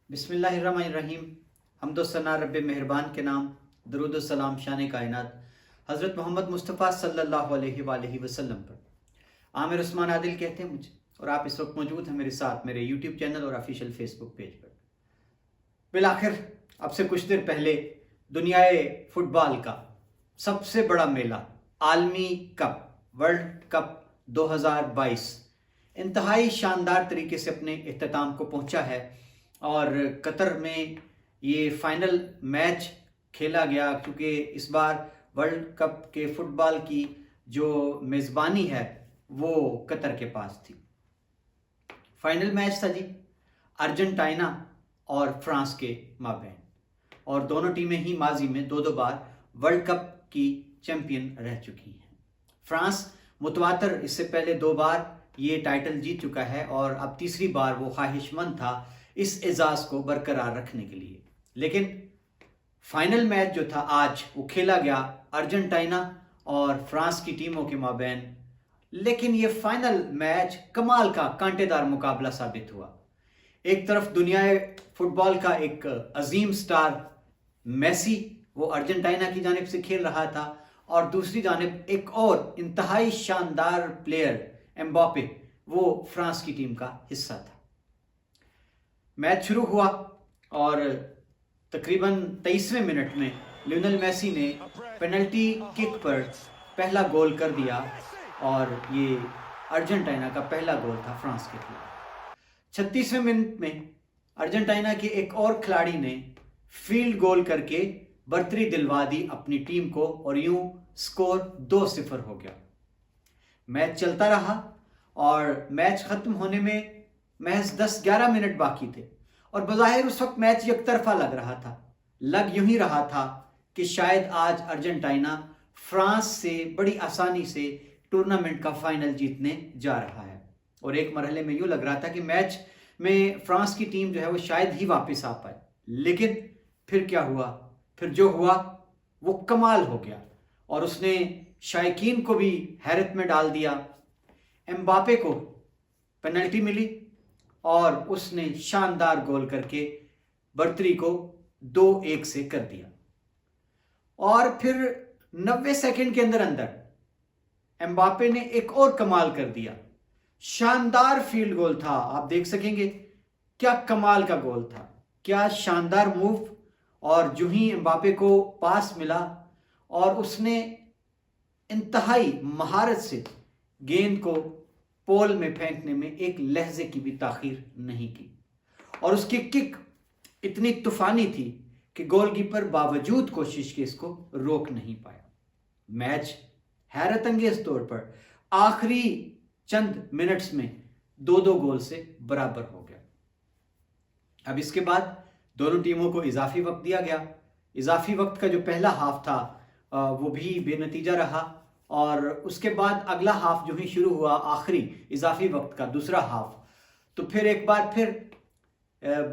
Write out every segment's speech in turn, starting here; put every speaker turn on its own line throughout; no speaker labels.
बिस्मिल्लाहिर्रहमानिर्रहीम। हम्दुस्सना रब्बे मेहरबान के नाम, दरूद सलाम शान कायनात हज़रत मोहम्मद मुस्तफ़ा सल्लल्लाहु अलैहि वसल्लम पर। आमिर उस्मान आदिल कहते हैं मुझे, और आप इस वक्त मौजूद हैं मेरे साथ मेरे यूट्यूब चैनल और ऑफिशियल फेसबुक पेज पर। बिलाखिर अब से कुछ देर पहले दुनियाए फुटबॉल का सबसे बड़ा मेला आलमी कप वर्ल्ड कप 2022 इंतहाई शानदार तरीके से अपने इख्तिताम को पहुंचा है और कतर में ये फाइनल मैच खेला गया, क्योंकि इस बार वर्ल्ड कप के फुटबॉल की जो मेज़बानी है वो कतर के पास थी। फाइनल मैच था जी अर्जेंटीना और फ्रांस के माबैन, और दोनों टीमें ही माजी में दो बार वर्ल्ड कप की चैंपियन रह चुकी हैं। फ्रांस मुतवातर इससे पहले 2 बार ये टाइटल जीत चुका है और अब तीसरी बार वो ख्वाहिशमंद था इस एजाज को बरकरार रखने के लिए। लेकिन फाइनल मैच जो था आज वो खेला गया अर्जेंटीना और फ्रांस की टीमों के माबैन, लेकिन ये फाइनल मैच कमाल का कांटेदार मुकाबला साबित हुआ। एक तरफ दुनियाए फुटबॉल का एक अजीम स्टार मेसी वो अर्जेंटीना की जानिब से खेल रहा था, और दूसरी जानिब एक और इंतहाई शानदार प्लेयर एम्बापे वो फ्रांस की टीम का हिस्सा था। मैच शुरू हुआ और तकरीबन 23वें मिनट में लियोनेल मेसी ने पेनल्टी किक पर पहला गोल कर दिया, और ये अर्जेंटीना का पहला गोल था फ्रांस के खिलाफ। 36वें मिनट में अर्जेंटीना के एक और खिलाड़ी ने फील्ड गोल करके बर्तरी दिलवा दी अपनी टीम को, और यूं स्कोर 2-0 हो गया। मैच चलता रहा और मैच खत्म होने में महज 10-11 मिनट बाकी थे, और बज़ाहिर उस वक्त मैच एकतरफा लग रहा था। लग यूं ही रहा था कि शायद आज अर्जेंटीना फ्रांस से बड़ी आसानी से टूर्नामेंट का फाइनल जीतने जा रहा है, और एक मरहले में यूं लग रहा था कि मैच में फ्रांस की टीम जो है वो शायद ही वापस आ पाए। लेकिन फिर क्या हुआ? फिर जो हुआ वो कमाल हो गया, और उसने शायकीन को भी हैरत में डाल दिया। एम्बापे को पेनल्टी मिली और उसने शानदार गोल करके बर्तरी को 2-1 से कर दिया, और फिर 90 सेकंड के अंदर अंदर एम्बापे ने एक और कमाल कर दिया। शानदार फील्ड गोल था, आप देख सकेंगे क्या कमाल का गोल था, क्या शानदार मूव। और जो ही एम्बापे को पास मिला और उसने इंतहाई महारत से गेंद को पोल में फेंकने में एक लहजे की भी ताखीर नहीं की, और उसकी किक इतनी तूफानी थी कि गोलकीपर बावजूद कोशिश के इसको रोक नहीं पाया। मैच हैरत अंगेज तौर पर आखिरी चंद मिनट्स में 2-2 गोल से बराबर हो गया। अब इसके बाद दोनों टीमों को इजाफी वक्त दिया गया। इजाफी वक्त का जो पहला हाफ था वो भी बेनतीजा रहा, और उसके बाद अगला हाफ जो ही शुरू हुआ आखिरी इजाफी वक्त का दूसरा हाफ, तो फिर एक बार फिर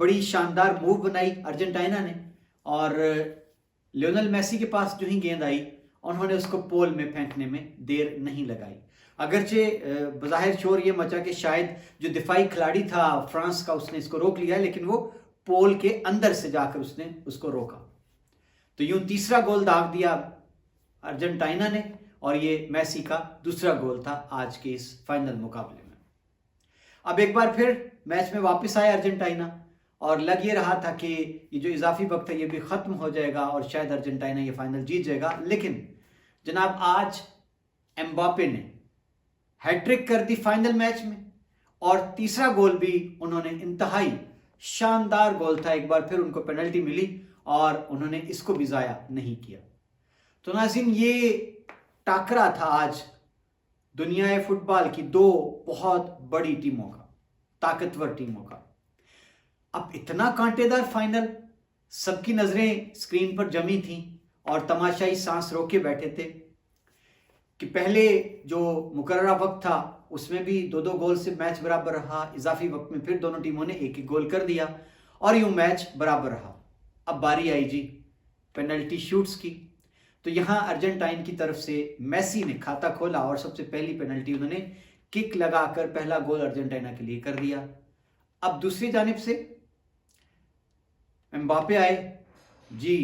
बड़ी शानदार मूव बनाई अर्जेंटीना ने, और लियोनेल मेसी के पास जो ही गेंद आई उन्होंने उसको पोल में फेंकने में देर नहीं लगाई। अगरचे बज़ाहिर शोर ये मचा कि शायद जो दिफाई खिलाड़ी था फ्रांस का उसने इसको रोक लिया, लेकिन वो पोल के अंदर से जाकर उसने उसको रोका। तो यूं तीसरा गोल दाग दिया अर्जेंटीना ने, और ये मेसी का दूसरा गोल था आज के इस फाइनल मुकाबले में। अब एक बार फिर मैच में वापस आया अर्जेंटीना, और लग ये रहा था कि ये जो इजाफी वक्त है ये भी ख़त्म हो जाएगा और शायद अर्जेंटीना ये फाइनल जीत जाएगा। लेकिन जनाब आज एम्बापे ने हैट्रिक कर दी फाइनल मैच में, और तीसरा गोल भी उन्होंने इंतहाई शानदार गोल था। एक बार फिर उनको पेनल्टी मिली और उन्होंने इसको भी ज़ाया नहीं किया। तो नाज़रीन, ये टाकरा था आज दुनिया फुटबॉल की 2 बहुत बड़ी टीमों का, ताकतवर टीमों का। अब इतना कांटेदार फाइनल, सबकी नजरें स्क्रीन पर जमी थी और तमाशाई सांस रोके बैठे थे कि पहले जो मुकर्ररा वक्त था उसमें भी 2-2 गोल से मैच बराबर रहा। इजाफी वक्त में फिर दोनों टीमों ने 1-1 गोल कर दिया और यूं मैच बराबर रहा। अब बारी आई जी पेनल्टी शूट्स की, तो यहां अर्जेंटीना की तरफ से मेसी ने खाता खोला और सबसे पहली पेनल्टी उन्होंने किक लगाकर पहला गोल अर्जेंटीना के लिए कर दिया। अब दूसरी जानिब से एम्बापे आए जी,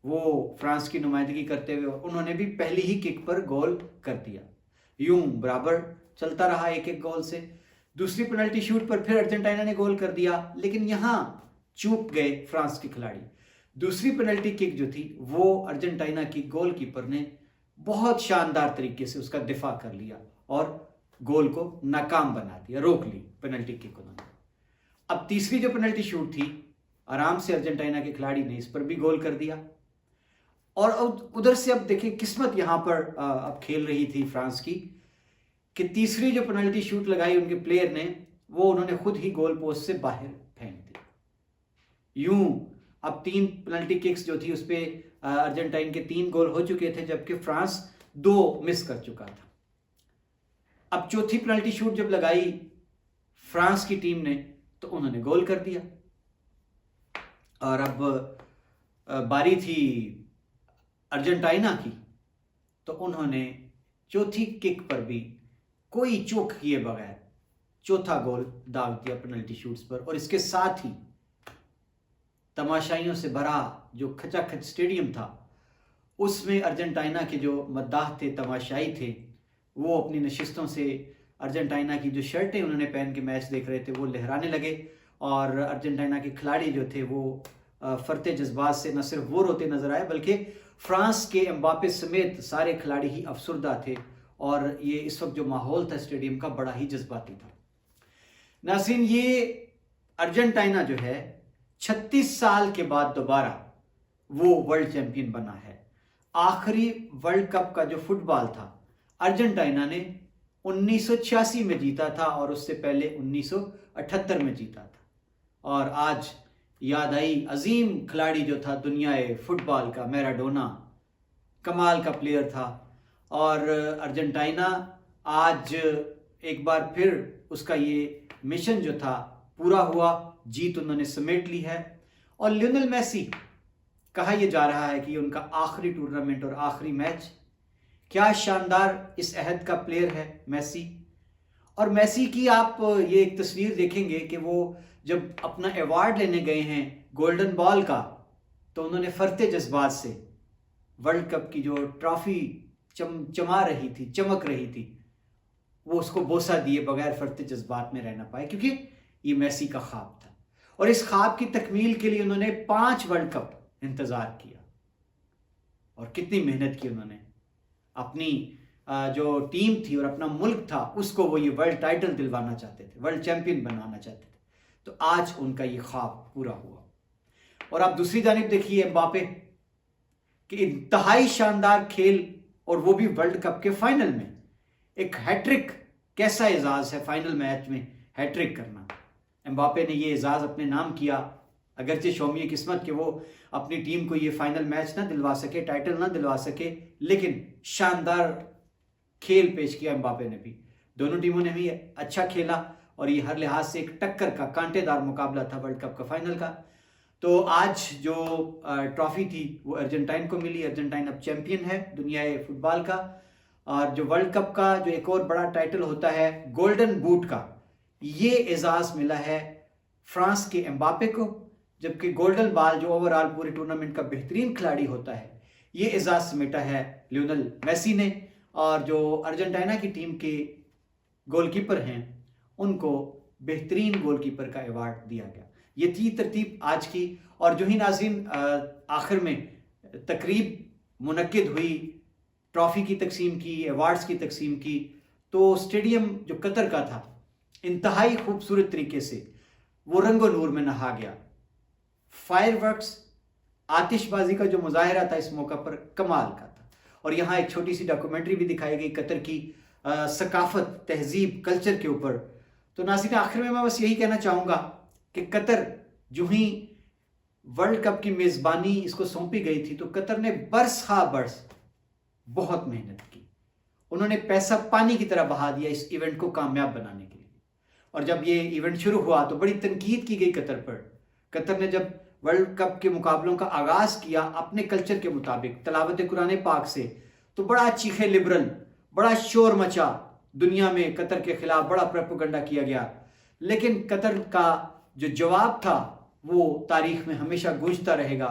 वो फ्रांस की नुमाइंदगी करते हुए उन्होंने भी पहली ही किक पर गोल कर दिया। यूं बराबर चलता रहा एक एक गोल से। दूसरी पेनल्टी शूट पर फिर अर्जेंटीना ने गोल कर दिया, लेकिन यहां चूक गए फ्रांस के खिलाड़ी। दूसरी पेनल्टी किक जो थी वो अर्जेंटीना की गोलकीपर ने बहुत शानदार तरीके से उसका दिफा कर लिया और गोल को नाकाम बना दिया, रोक ली पेनल्टी किक उन्होंने। अब तीसरी जो पेनल्टी शूट थी, आराम से अर्जेंटीना के खिलाड़ी ने इस पर भी गोल कर दिया। और उधर से अब देखिए किस्मत यहां पर अब खेल रही थी फ्रांस की कि तीसरी जो पेनल्टी शूट लगाई उनके प्लेयर ने, वो उन्होंने खुद ही गोल पोस्ट से बाहर फेंक दी। यूं अब 3 पेनल्टी किक्स जो थी उस पर अर्जेंटाइन के 3 गोल हो चुके थे, जबकि फ्रांस 2 मिस कर चुका था। अब चौथी पेनल्टी शूट जब लगाई फ्रांस की टीम ने तो उन्होंने गोल कर दिया। और अब बारी थी अर्जेंटीना की, तो उन्होंने चौथी किक पर भी कोई चूक किए बगैर चौथा गोल दाग दिया पेनल्टी शूट्स पर। और इसके साथ ही तमाशाइयों से भरा जो खचाखच स्टेडियम था, उसमें अर्जेंटीना के जो मद्दाह थे, तमाशाई थे, वो अपनी नशिस्तों से अर्जेंटीना की जो शर्टें उन्होंने पहन के मैच देख रहे थे वो लहराने लगे। और अर्जेंटीना के खिलाड़ी जो थे वो फरते जज्बात से न सिर्फ वो रोते नजर आए, बल्कि फ्रांस के एम्बापे समेत सारे खिलाड़ी ही अफसुर्दा थे। और ये इस वक्त जो माहौल था स्टेडियम का बड़ा ही जज्बाती था। नाज़रीन, ये अर्जेंटीना जो है 36 साल के बाद दोबारा वो वर्ल्ड चैंपियन बना है। आखिरी वर्ल्ड कप का जो फुटबॉल था अर्जेंटीना ने 1986 में जीता था और उससे पहले 1978 में जीता था। और आज याद आई अजीम खिलाड़ी जो था दुनिया फुटबॉल का, मैराडोना, कमाल का प्लेयर था। और अर्जेंटीना आज एक बार फिर उसका ये मिशन जो था पूरा हुआ, जीत उन्होंने समेट ली है। और लियोनेल मेसी, कहा यह जा रहा है कि उनका आखिरी टूर्नामेंट और आखिरी मैच। क्या शानदार इस अहद का प्लेयर है मेसी। और मेसी की आप ये एक तस्वीर देखेंगे कि वो जब अपना अवार्ड लेने गए हैं गोल्डन बॉल का, तो उन्होंने फरते जज्बात से वर्ल्ड कप की जो ट्रॉफी चमा रही थी, चमक रही थी, वो उसको बोसा दिए बगैर फरते जज्बात में रहना पाए, क्योंकि ये मेसी का ख्वाब था। और इस ख्वाब की तकमील के लिए उन्होंने 5 वर्ल्ड कप इंतजार किया। और कितनी मेहनत की उन्होंने, अपनी जो टीम थी और अपना मुल्क था उसको वो ये वर्ल्ड टाइटल दिलवाना चाहते थे, वर्ल्ड चैंपियन बनाना चाहते थे। तो आज उनका ये ख्वाब पूरा हुआ। और आप दूसरी जानिब देखिए एम्बापे कि इंतहाई शानदार खेल, और वो भी वर्ल्ड कप के फाइनल में एक हैट्रिक। कैसा एजाज है फाइनल मैच में हैट्रिक करना। एम्बापे ने ये एजाज अपने नाम किया, अगरचे शौमिया किस्मत कि वो अपनी टीम को ये फाइनल मैच ना दिलवा सके, टाइटल ना दिलवा सके, लेकिन शानदार खेल पेश किया एम्बापे ने भी। दोनों टीमों ने भी अच्छा खेला और ये हर लिहाज से एक टक्कर का कांटेदार मुकाबला था वर्ल्ड कप का फाइनल का। तो आज जो ट्रॉफी थी वो अर्जेंटाइन को मिली। अर्जेंटाइन अब चैंपियन है दुनिया फुटबॉल का। और जो वर्ल्ड कप का जो एक और बड़ा टाइटल होता है गोल्डन बूट का, ये एजाज मिला है फ्रांस के एम्बापे को, जबकि गोल्डन बॉल जो ओवरऑल पूरे टूर्नामेंट का बेहतरीन खिलाड़ी होता है, ये एजाज समेटा है लियोनेल मेसी ने। और जो अर्जेंटीना की टीम के गोलकीपर हैं उनको बेहतरीन गोलकीपर का अवार्ड दिया गया। ये थी तरतीब आज की। और जो ही नाज़रीन आखिर में तकरीब मुनक्किद हुई, ट्रॉफी की तकसीम की, अवार्ड्स की तकसीम की, तो स्टेडियम जो कतर का था इंतहाई खूबसूरत तरीके से वो रंगो नूर में नहा गया। फायरवर्क्स, आतिशबाजी का जो मुजाहरा था इस मौका पर कमाल का था। और यहाँ एक छोटी सी डॉक्यूमेंट्री भी दिखाई गई कतर की सकाफत, तहजीब, कल्चर के ऊपर। तो नाज़रीन आखिर में मैं बस यही कहना चाहूँगा कि कतर जो ही वर्ल्ड कप की मेज़बानी इसको सौंपी गई थी, तो कतर ने बरस खा बरस बहुत मेहनत की। उन्होंने पैसा पानी की तरह बहा दिया इस इवेंट को कामयाब बनाने के लिए। और जब ये इवेंट शुरू हुआ तो बड़ी तनकीद की गई कतर पर। कतर ने जब वर्ल्ड कप के मुकाबलों का आगाज किया अपने कल्चर के मुताबिक तलावत कुरान पाक से, तो बड़ा चीखे लिबरल, बड़ा शोर मचा, दुनिया में कतर के खिलाफ बड़ा प्रोपेगेंडा किया गया। लेकिन कतर का जो जवाब था वो तारीख में हमेशा गूंजता रहेगा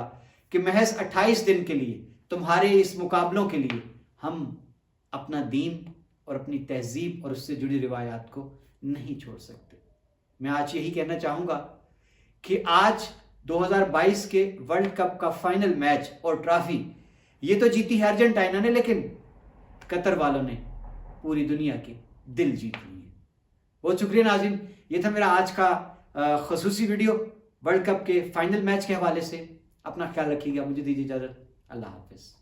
कि महज 28 दिन के लिए तुम्हारे इस मुकाबलों के लिए हम अपना दीन और अपनी तहजीब और उससे जुड़ी रिवायात को नहीं छोड़ सकते। मैं आज यही कहना चाहूँगा कि आज 2022 के वर्ल्ड कप का फाइनल मैच और ट्रॉफी ये तो जीती है अर्जेंटीना ने, लेकिन कतर वालों ने पूरी दुनिया के दिल जीत लिए। बहुत शुक्रिया नाज़रीन, ये था मेरा आज का खसूसी वीडियो वर्ल्ड कप के फाइनल मैच के हवाले से। अपना ख्याल रखिएगा, मुझे दीजिए इजाज़त। अल्लाह हाफिज़।